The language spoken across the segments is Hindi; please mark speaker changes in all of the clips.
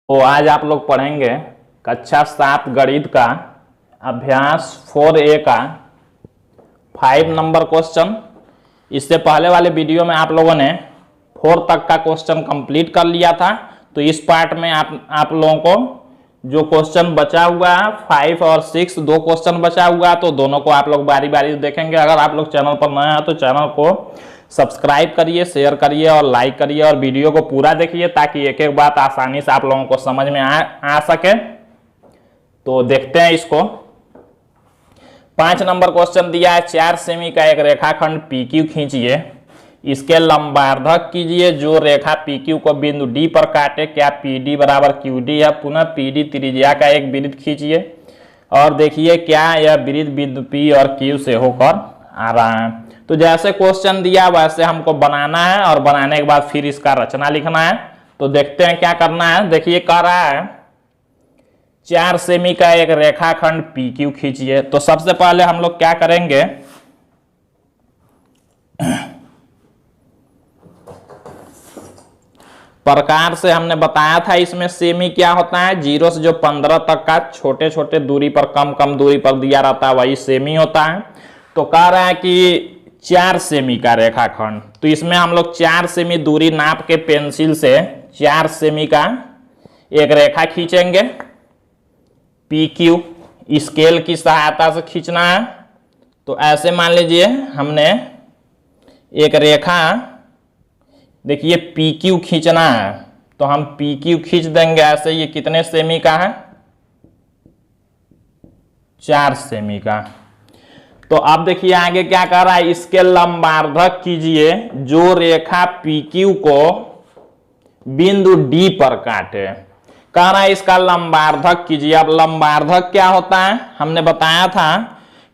Speaker 1: तो आज आप लोग पढ़ेंगे कक्षा 7 गणित का अभ्यास 4A का 5 नंबर क्वेश्चन। इससे पहले वाले वीडियो में आप लोगों ने 4 तक का क्वेश्चन कंप्लीट कर लिया था। तो इस पार्ट में आप लोगों को जो क्वेश्चन बचा हुआ है 5 और 6 दो क्वेश्चन बचा हुआ है, तो दोनों को आप लोग बारी बारी देखेंगे। अगर आप लोग चैनल पर नए हैं तो चैनल को सब्सक्राइब करिए, शेयर करिए और लाइक करिए और वीडियो को पूरा देखिए ताकि एक एक बात आसानी से आप लोगों को समझ में आ सके। तो देखते हैं इसको। 5 नंबर क्वेश्चन दिया है, 4 सेमी का एक रेखाखंड PQ खींचिए, इसके लंबार्धक कीजिए जो रेखा PQ को बिंदु D पर काटे। क्या PD बराबर QD है। पुनः PD त्रिज्या का एक वृत्त खींचिए और देखिए क्या यह वृत्त बिंदु P और Q से होकर आ रहा है। तो जैसे क्वेश्चन दिया वैसे हमको बनाना है और बनाने के बाद फिर इसका रचना लिखना है। तो देखते हैं क्या करना है। देखिए कह रहा है 4 सेमी का एक रेखाखंड PQ खींचिए। तो सबसे पहले हम लोग क्या करेंगे, प्रकार से हमने बताया था इसमें सेमी क्या होता है, 0 से जो 15 तक का छोटे छोटे दूरी पर कम दूरी पर दिया रहता है वही सेमी होता है। तो कह रहा है कि 4 सेमी का रेखाखंड, तो इसमें हम लोग 4 सेमी दूरी नाप के पेंसिल से 4 सेमी का एक रेखा खींचेंगे। PQ स्केल की सहायता से खींचना है। तो ऐसे मान लीजिए हमने एक रेखा, देखिए PQ खींचना है तो हम PQ खींच देंगे ऐसे। ये कितने सेमी का है, 4 सेमी का। तो अब देखिए आगे क्या कर रहा है, इसके लंबार्धक कीजिए जो रेखा PQ को बिंदु D पर काटे। कह रहा है इसका लंबार्धक कीजिए। अब लंबार्धक क्या होता है, हमने बताया था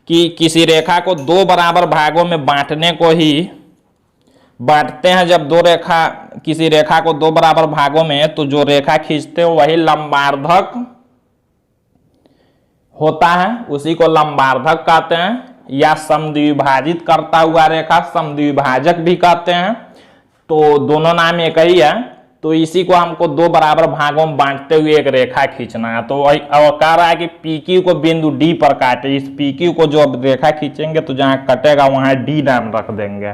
Speaker 1: कि किसी रेखा को 2 बराबर भागों में बांटने को ही बांटते हैं। जब किसी रेखा को 2 बराबर भागों में, तो जो रेखा खींचते हो वही लंबार्धक होता है, उसी को लंबार्धक कहते हैं। या समद्विभाजित करता हुआ रेखा समद्विभाजक भी कहते हैं। तो दोनों नाम एक ही है। तो इसी को हमको 2 बराबर भागों में बांटते हुए एक रेखा खींचना है। तो कह रहा है कि PQ को बिंदु D पर काटे। इस PQ को जो अब रेखा खींचेंगे तो जहां कटेगा वहां D नाम रख देंगे।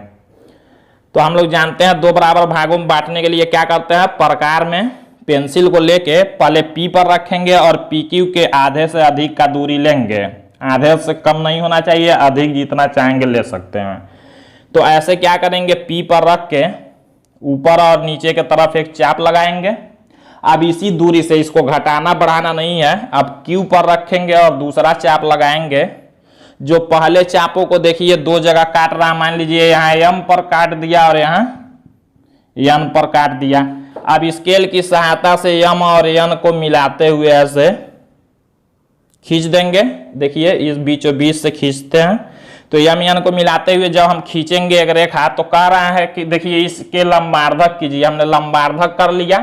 Speaker 1: तो हम लोग जानते हैं 2 बराबर भागों में बांटने के लिए क्या करते हैं, प्रकार में पेंसिल को लेके पहले P पर रखेंगे और PQ के आधे से अधिक का दूरी लेंगे। आधे से कम नहीं होना चाहिए, अधिक जितना चाहेंगे ले सकते हैं। तो ऐसे क्या करेंगे, P पर रख के ऊपर और नीचे के तरफ एक चाप लगाएंगे। अब इसी दूरी से इसको घटाना बढ़ाना नहीं है। अब Q पर रखेंगे और दूसरा चाप लगाएंगे। जो पहले चापों को देखिए 2 जगह काट रहा, मान लीजिए यहाँ M पर काट दिया और यहाँ N पर काट दिया। अब स्केल की सहायता से M और N को मिलाते हुए ऐसे खींच देंगे। देखिए इस बीचों बीच से खींचते हैं। तो M N को मिलाते हुए जब हम खींचेंगे एक रेखा, तो कह रहा है कि देखिए इसके लंबार्धक कीजिए। हमने लंबार्धक कर लिया।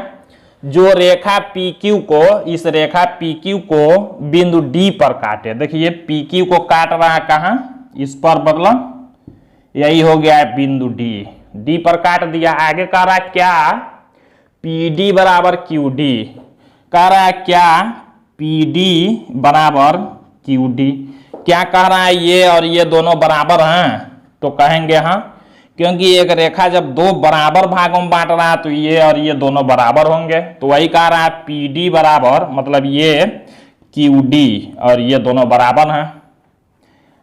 Speaker 1: जो रेखा PQ को, इस रेखा PQ को बिंदु D पर काटे। देखिए PQ को काट रहा है कहाँ, इस पर, मतलब यही हो गया है बिंदु D पर काट दिया। आगे कह रहा है क्या, PD बराबर QD। कह रहा है क्या PD बराबर QD। क्या कह रहा है, ये और ये दोनों बराबर हैं। तो कहेंगे हाँ, क्योंकि एक रेखा जब 2 बराबर भागों में बांट रहा है तो ये और ये दोनों बराबर होंगे। तो वही कह रहा है PD बराबर, मतलब ये QD और ये दोनों बराबर हैं।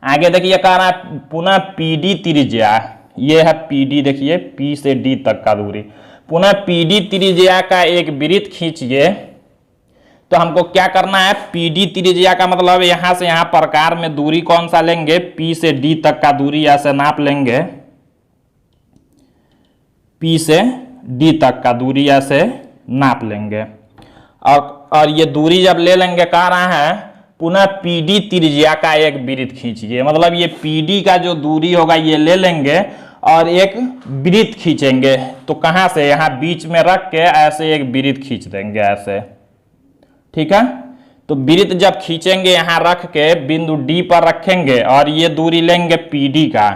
Speaker 1: आगे देखिए कह रहा है पुनः PD त्रिज्या, ये है PD, देखिए P से D तक का दूरी। पुनः PD त्रिज्या का एक वृत्त खींचिए। तो हमको क्या करना है, PD त्रिज्या का मतलब यहां से यहां प्रकार में दूरी कौन सा लेंगे, P से D तक का दूरी ऐसे नाप लेंगे। P से D तक का दूरी ऐसे नाप लेंगे और ये दूरी जब ले लेंगे, कह रहा है पुनः PD त्रिज्या का एक वृत्त खींचिए। मतलब ये PD का जो दूरी होगा ये ले लेंगे और एक वृत्त खींचेंगे। तो कहां से, यहां बीच में रख के ऐसे एक वृत्त खींच देंगे ऐसे, ठीक है। तो वृत्त जब खींचेंगे यहां रख के बिंदु D पर रखेंगे और ये दूरी लेंगे PD का,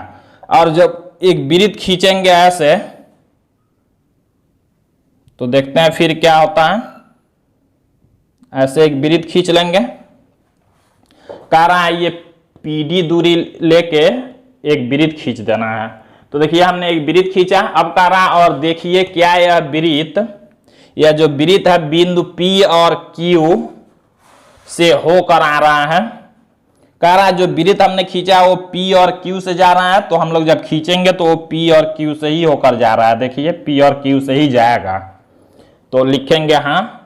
Speaker 1: और जब एक वृत्त खींचेंगे ऐसे, तो देखते हैं फिर क्या होता है। ऐसे एक वृत्त खींच लेंगे। कह रहा है ये पीडी दूरी लेके एक वृत्त खींच देना है। तो देखिए हमने एक वृत्त खींचा। अब कह रहा और देखिए क्या यह वृत्त, यह जो वृत्त है बिंदु P और Q से होकर आ रहा है। कह रहा है जो वृत्त हमने खींचा वो P और Q से जा रहा है, तो हम लोग जब खींचेंगे तो वो P और Q से ही होकर जा रहा है। देखिए P और Q से ही जाएगा, तो लिखेंगे हाँ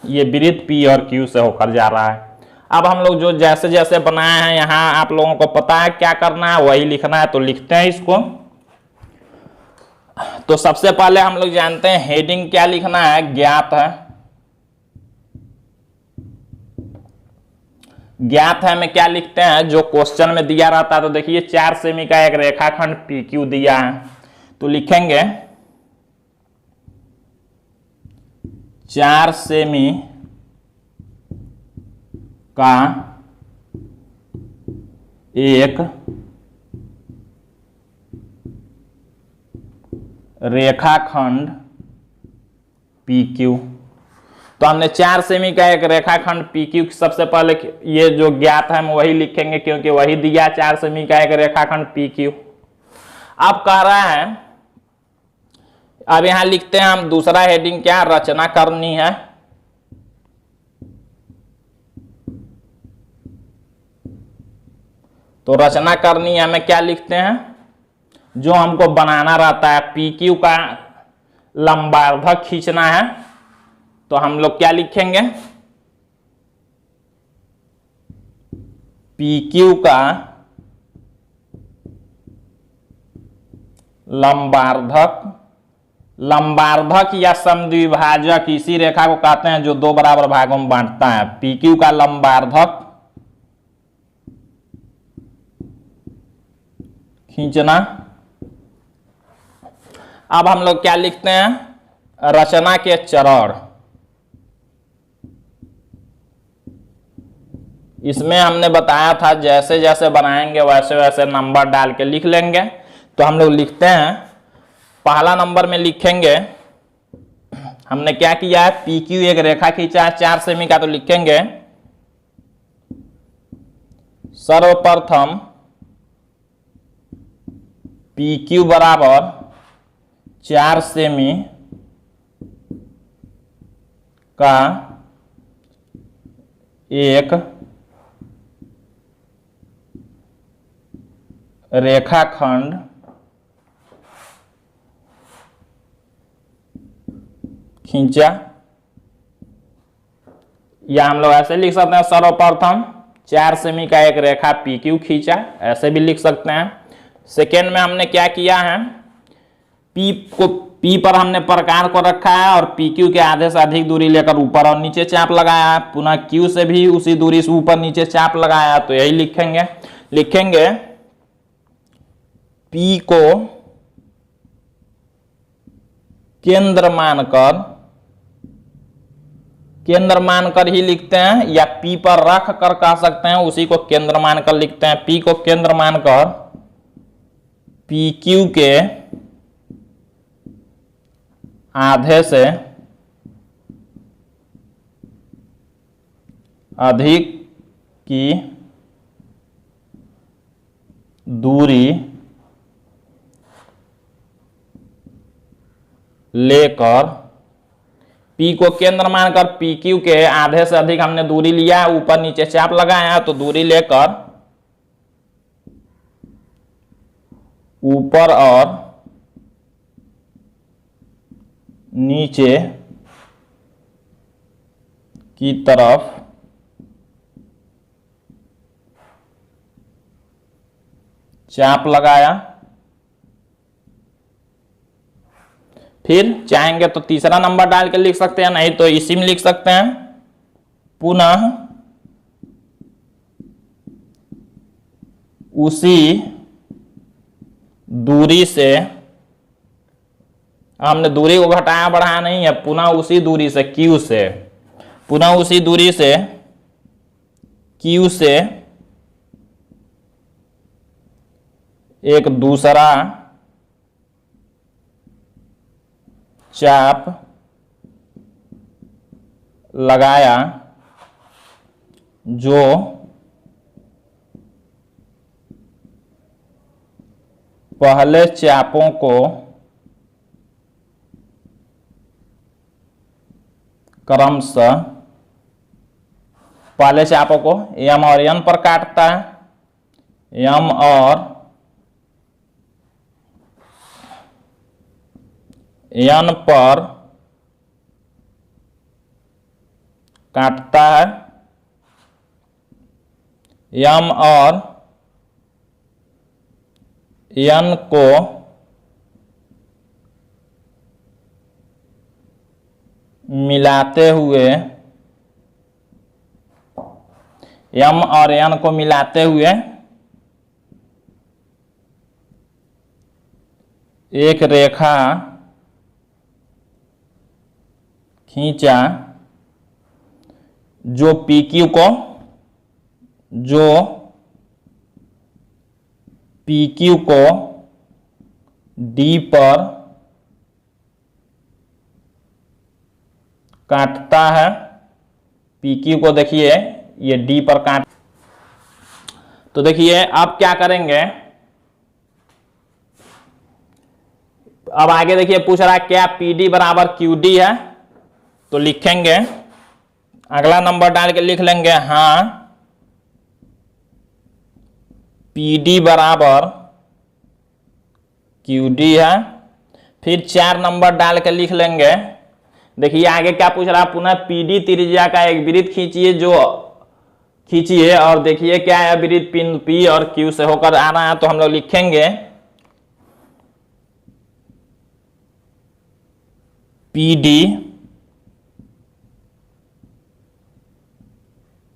Speaker 1: ये वृत्त P और Q से होकर जा रहा है। अब हम लोग जो जैसे जैसे बनाए हैं यहाँ आप लोगों को पता है क्या करना है, वही लिखना है। तो लिखते हैं इसको। तो सबसे पहले हम लोग जानते हैं हेडिंग क्या लिखना है, ज्ञात है। ज्ञात है में क्या लिखते हैं, जो क्वेश्चन में दिया रहता है। तो देखिए 4 सेमी का एक रेखाखंड PQ दिया है, तो लिखेंगे 4 सेमी का एक रेखाखंड PQ। तो हमने 4 सेमी का एक रेखाखंड PQ, सबसे पहले ये जो ज्ञात है हम वही लिखेंगे क्योंकि वही दिया 4 सेमी का एक रेखाखंड PQ। अब कह रहा है, अब यहां लिखते हैं हम दूसरा हेडिंग क्या, रचना करनी है। तो रचना करनी है हमें क्या लिखते हैं, जो हमको बनाना रहता है PQ का लंबार्धक खींचना है। तो हम लोग क्या लिखेंगे, PQ का लंबार्धक, लंबार्धक या समद्विभाजक इसी रेखा को कहते हैं जो 2 बराबर भागों में बांटता है। PQ का लंबार्धक खींचना। अब हम लोग क्या लिखते हैं, रचना के चरण। इसमें हमने बताया था जैसे जैसे बनाएंगे वैसे वैसे नंबर डाल के लिख लेंगे। तो हम लोग लिखते हैं, पहला नंबर में लिखेंगे हमने क्या किया है, PQ एक रेखा खींचा है 4 सेमी का। तो लिखेंगे सर्वप्रथम PQ बराबर 4 सेमी का एक रेखाखंड खींचा, या हम लोग ऐसे लिख सकते हैं सर्वप्रथम 4 सेमी का एक रेखा PQ खींचा, ऐसे भी लिख सकते हैं। सेकेंड में हमने क्या किया है, P पर हमने प्रकार को रखा है और PQ के आधे से अधिक दूरी लेकर ऊपर और नीचे चाप लगाया है। पुनः Q से भी उसी दूरी से ऊपर नीचे चाप लगाया है। तो यही लिखेंगे P को केंद्र मानकर ही लिखते हैं, या P पर रख कर कह सकते हैं, उसी को केंद्र मानकर लिखते हैं। P को केंद्र मानकर PQ के आधे से अधिक की दूरी लेकर, P को केंद्र मानकर PQ के आधे से अधिक हमने दूरी लिया, ऊपर नीचे चाप लगाया। तो दूरी लेकर ऊपर और नीचे की तरफ चाप लगाया। फिर चाहेंगे तो तीसरा नंबर डाल के लिख सकते हैं, नहीं तो इसी में लिख सकते हैं। पुनः उसी दूरी से, हमने दूरी को घटाया बढ़ाया नहीं है, पुनः उसी दूरी से Q से, पुनः उसी दूरी से Q से एक दूसरा चाप लगाया जो पहले चापों को क्रमशः पहले चापों को m और n पर काटता है, m और n पर काटता है, m और n को मिलाते हुए m और n को मिलाते हुए एक रेखा खींचा जो PQ को D पर काटता है। PQ को देखिए ये D पर काट, तो देखिए अब क्या करेंगे, अब आगे देखिए पूछ रहा है क्या PD बराबर QD है, तो लिखेंगे, अगला नंबर डाल के लिख लेंगे हाँ PD बराबर QD है। फिर 4 नंबर डाल के लिख लेंगे, देखिए आगे क्या पूछ रहा है, पुनः PD त्रिज्या का एक वृत्त खींचिए और देखिए क्या है, वृत्त बिंदु P और Q से होकर आ रहा है, तो हम लोग लिखेंगे PD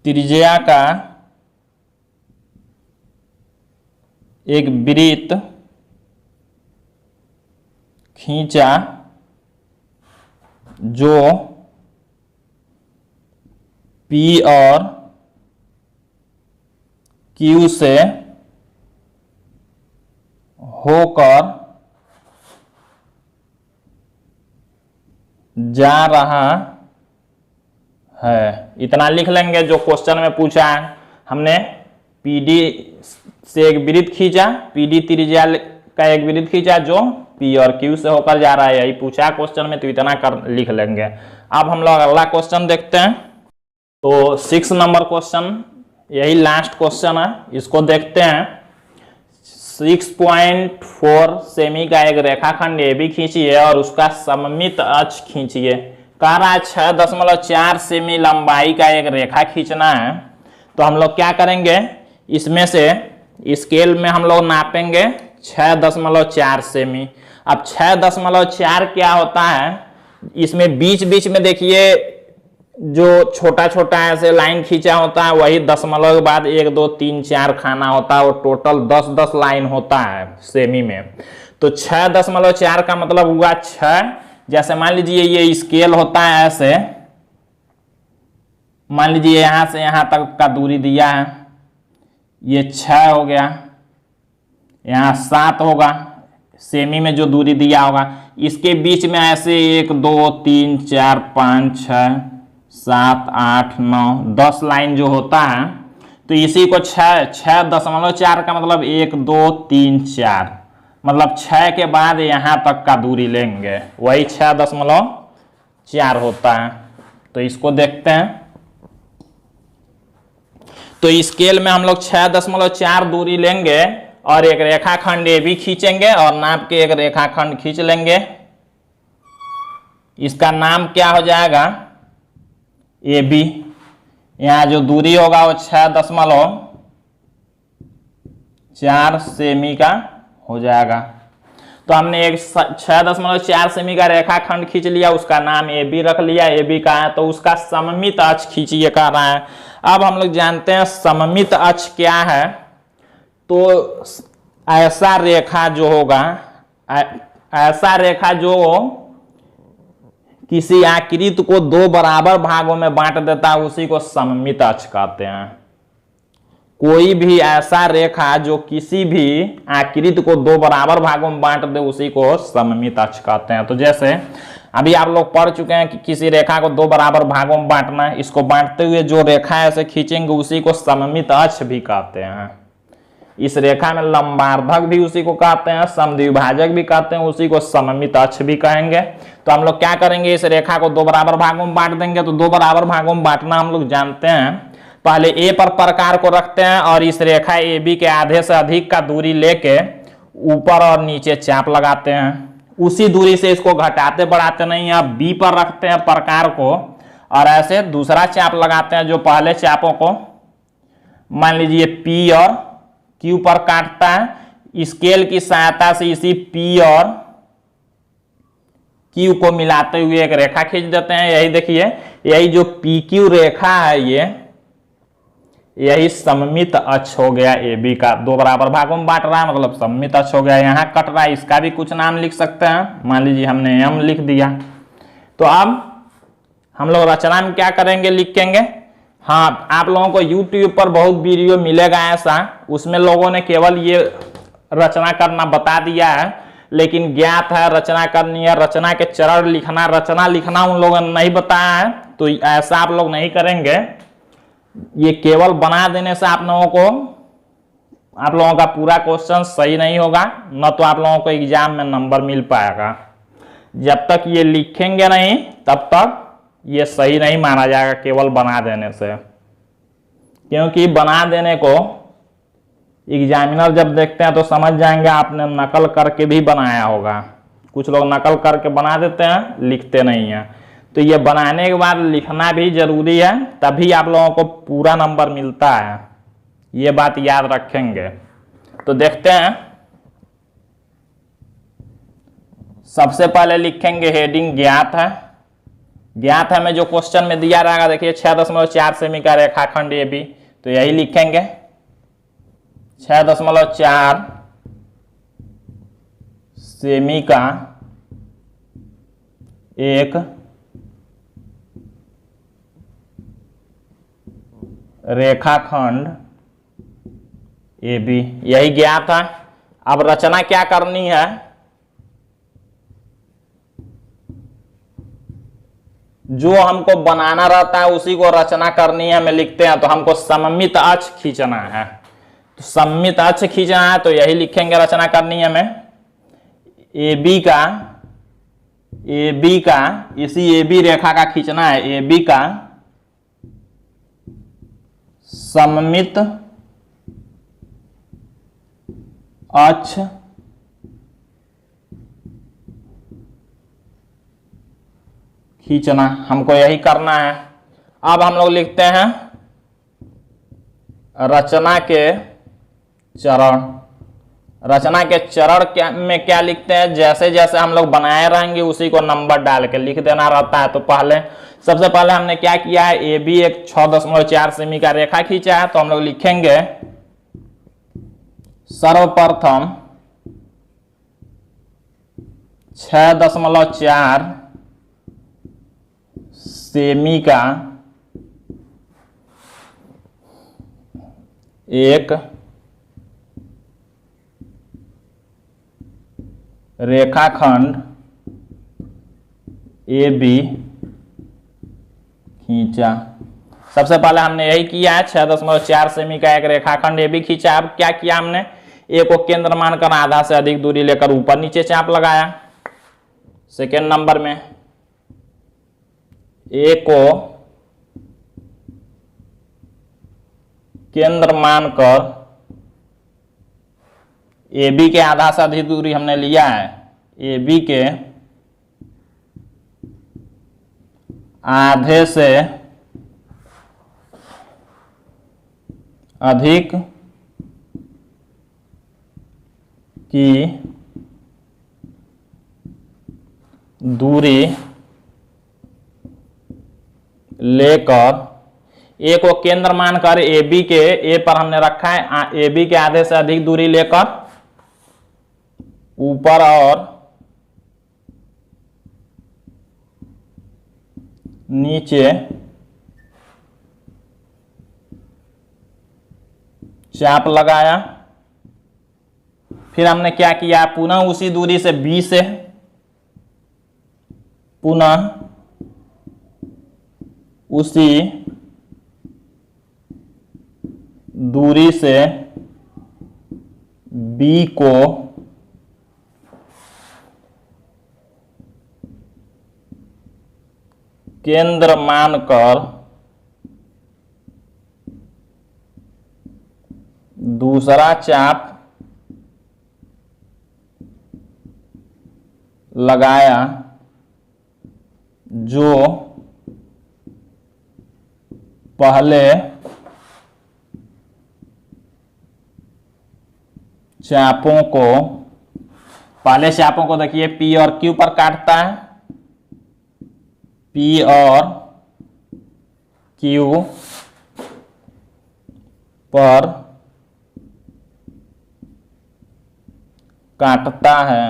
Speaker 1: त्रिज्या का एक वृत्त खींचा जो P और Q से होकर जा रहा है। इतना लिख लेंगे जो क्वेश्चन में पूछा है। हमने PD से एक वृत्त खींचा, PD त्रिज्या का एक वृत्त खींचा जो P और Q से होकर जा रहा है, यही पूछा क्वेश्चन में, तो इतना कर लिख लेंगे। अब हम लोग अगला क्वेश्चन देखते हैं। तो 6 नंबर क्वेश्चन, यही लास्ट क्वेश्चन है, इसको देखते हैं। 6.4 सेमी का एक रेखाखंड AB खींचिए और उसका सममित अक्ष खींचिए। कह रहा है 6.4 सेमी लंबाई का एक रेखा खींचना है। तो हम लोग क्या करेंगे, इसमें से स्केल में हम लोग नापेंगे 6.4 सेमी। अब 6.4 क्या होता है, इसमें बीच बीच में देखिए जो छोटा छोटा ऐसे लाइन खींचा होता है, वही दशमलव के बाद 1 2 3 4 खाना होता है, वो टोटल 10 लाइन होता है सेमी में। तो 6.4 का मतलब हुआ 6, जैसे मान लीजिए ये स्केल होता है ऐसे, मान लीजिए यहां से यहां तक का दूरी दिया है, ये 6 हो गया, यहाँ 7 होगा सेमी में जो दूरी दिया होगा, इसके बीच में ऐसे 1 2 3 4 5 6 7 8 9 10 लाइन जो होता है, तो इसी को 6.4 का मतलब 1 2 3 4, मतलब 6 के बाद यहाँ तक का दूरी लेंगे, वही 6.4 होता है। तो इसको देखते हैं। तो स्केल में हम लोग 6.4 दूरी लेंगे और एक रेखाखंड AB खींचेंगे और नाप के एक रेखाखंड खींच लेंगे। इसका नाम क्या हो जाएगा, AB। यहाँ जो दूरी होगा वो 6.4 सेमी का हो जाएगा। तो हमने एक 6.4 सेमी का रेखाखंड खींच लिया, उसका नाम AB रख लिया, AB का है, तो उसका सममित अक्ष खींचिए कह रहा है। अब हम लोग जानते हैं सममित अक्ष क्या है। तो ऐसा रेखा जो होगा, ऐसा रेखा जो किसी आकृति को 2 बराबर भागों में बांट देता है, उसी को सममित अक्ष कहते हैं। कोई भी ऐसा रेखा जो किसी भी आकृति को 2 बराबर भागों में बांट दे, उसी को सममित अक्ष कहते हैं। तो जैसे अभी आप लोग पढ़ चुके हैं कि किसी रेखा को दो बराबर भागों में बांटना है। इसको बांटते हुए जो रेखा ऐसे खींचेंगे उसी को सममित अक्ष भी कहते हैं। इस रेखा में लंबार्धक भी उसी को कहते हैं, समद्विभाजक भी कहते हैं, उसी को सममित अक्ष भी कहेंगे। तो हम लोग क्या करेंगे, इस रेखा को दो बराबर भागों में बांट देंगे। तो दो बराबर भागों में बांटना हम लोग जानते हैं। पहले ए पर प्रकार को रखते हैं और इस रेखा ए बी के आधे से अधिक का दूरी लेके ऊपर और नीचे चाप लगाते हैं। उसी दूरी से इसको घटाते बढ़ाते नहीं, अब बी पर रखते हैं प्रकार को और ऐसे दूसरा चाप लगाते हैं जो पहले चापों को मान लीजिए पी और क्यू पर काटता है। स्केल की सहायता से इसी पी और क्यू को मिलाते हुए एक रेखा खींच देते हैं। यही देखिए, यही जो पी क्यू रेखा है यही सममित अक्ष हो गया ए बी का। दो बराबर भागों में बांट रहा है मतलब सममित अक्ष हो गया। यहाँ कट रहा है, इसका भी कुछ नाम लिख सकते हैं। मान लीजिए हमने एम लिख दिया। तो अब हम लोग रचना में क्या करेंगे, लिखेंगे। हाँ, आप लोगों को YouTube पर बहुत वीडियो मिलेगा ऐसा, उसमें लोगों ने केवल ये रचना करना बता दिया है, लेकिन ज्ञात है रचना करनी है, रचना के चरण लिखना, रचना लिखना उन लोगों ने नहीं बताया है। तो ऐसा आप लोग नहीं करेंगे। ये केवल बना देने से आप लोगों का पूरा क्वेश्चन सही नहीं होगा, न तो आप लोगों को एग्जाम में नंबर मिल पाएगा। जब तक ये लिखेंगे नहीं तब तक ये सही नहीं माना जाएगा केवल बना देने से, क्योंकि बना देने को एग्जामिनर जब देखते हैं तो समझ जाएंगे आपने नकल करके भी बनाया होगा। कुछ लोग नकल करके बना देते हैं, लिखते नहीं हैं। तो ये बनाने के बाद लिखना भी जरूरी है, तभी आप लोगों को पूरा नंबर मिलता है। ये बात याद रखेंगे। तो देखते हैं, सबसे पहले लिखेंगे हेडिंग ज्ञात है। ज्ञात है में जो क्वेश्चन में दिया रहेगा, देखिए 6.4 सेमी का रेखाखंड ए बी, तो यही लिखेंगे 6.4 सेमी का एक रेखाखंड ए बी, यही ज्ञात है। अब रचना क्या करनी है, जो हमको बनाना रहता है उसी को रचना करनी है। हमें लिखते हैं तो हमको सममित अक्ष खींचना है। तो सममित अक्ष खींचना है तो यही लिखेंगे, रचना करनी है हमें। ए बी का इसी ए बी रेखा का खींचना है। ए बी का सममित अक्ष खींचना, हमको यही करना है। अब हम लोग लिखते हैं रचना के चरण। रचना के चरण में क्या लिखते हैं, जैसे जैसे हम लोग बनाए रहेंगे उसी को नंबर डाल के लिख देना रहता है। तो सबसे पहले हमने क्या किया है, ए बी एक 6.4 सेमी का रेखा खींचा है। तो हम लोग लिखेंगे सर्वप्रथम 6.4 सेमी का एक रेखाखंड ए बी खींचा। सबसे पहले हमने यही किया है, 6.4 सेमी का एक रेखाखंड ए बी खींचा। अब क्या किया हमने, ए को केंद्र मानकर आधा से अधिक दूरी लेकर ऊपर नीचे चाप लगाया। सेकेंड नंबर में ए को केंद्र मानकर ए बी के आधा से अधिक दूरी हमने लिया है। ए बी के आधे से अधिक की दूरी लेकर ए को केंद्र मानकर ए बी के ए पर हमने रखा है, ए बी के आधे से अधिक दूरी लेकर ऊपर और नीचे चाप लगाया। फिर हमने क्या किया, पुनः उसी दूरी से बी से पुनः उसी दूरी से B को केंद्र मानकर दूसरा चाप लगाया जो पहले चापों को देखिए P और Q पर काटता है, P और Q पर काटता है।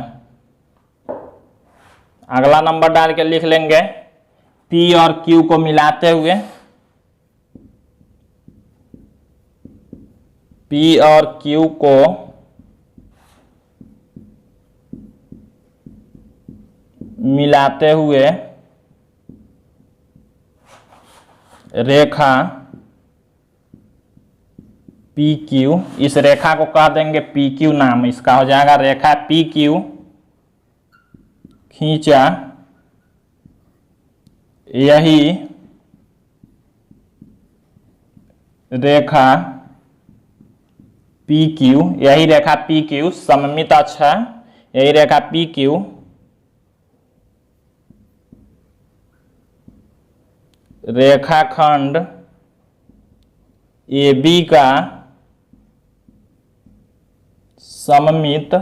Speaker 1: अगला नंबर डाल के लिख लेंगे P और Q को मिलाते हुए, P और Q को मिलाते हुए रेखा PQ, इस रेखा को कह देंगे PQ, नाम इसका हो जाएगा रेखा PQ खींचा। यही रेखा PQ सममित अक्ष है, यही रेखा PQ रेखाखंड AB का सममित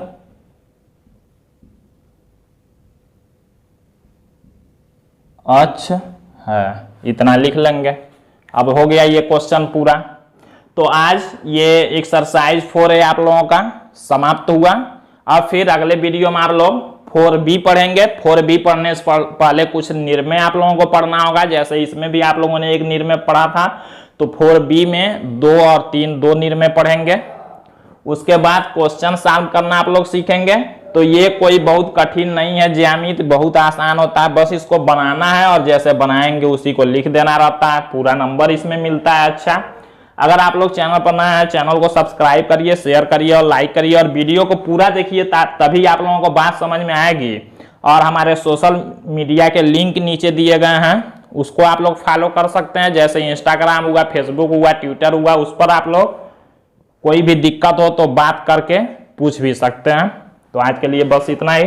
Speaker 1: अक्ष है। इतना लिख लेंगे। अब हो गया ये क्वेश्चन पूरा। तो आज ये एक्सरसाइज 4 है आप लोगों का समाप्त हुआ। अब फिर अगले वीडियो में आप लोग 4B पढ़ेंगे। 4B पढ़ने से पहले कुछ निर्णय आप लोगों को पढ़ना होगा, जैसे इसमें भी आप लोगों ने एक निर्णय पढ़ा था, तो 4B में 2 और 3 दो निर्णय पढ़ेंगे। उसके बाद क्वेश्चन सॉल्व करना आप लोग सीखेंगे। तो ये कोई बहुत कठिन नहीं है, ज्यामिति बहुत आसान होता है, बस इसको बनाना है और जैसे बनाएंगे उसी को लिख देना रहता है, पूरा नंबर इसमें मिलता है। अच्छा, अगर आप लोग चैनल पर नए हैं, चैनल को सब्सक्राइब करिए, शेयर करिए और लाइक करिए और वीडियो को पूरा देखिए, तभी आप लोगों को बात समझ में आएगी। और हमारे सोशल मीडिया के लिंक नीचे दिए गए हैं, उसको आप लोग फॉलो कर सकते हैं, जैसे इंस्टाग्राम हुआ, फेसबुक हुआ, ट्विटर हुआ, उस पर आप लोग कोई भी दिक्कत हो तो बात करके पूछ भी सकते हैं। तो आज के लिए बस इतना ही।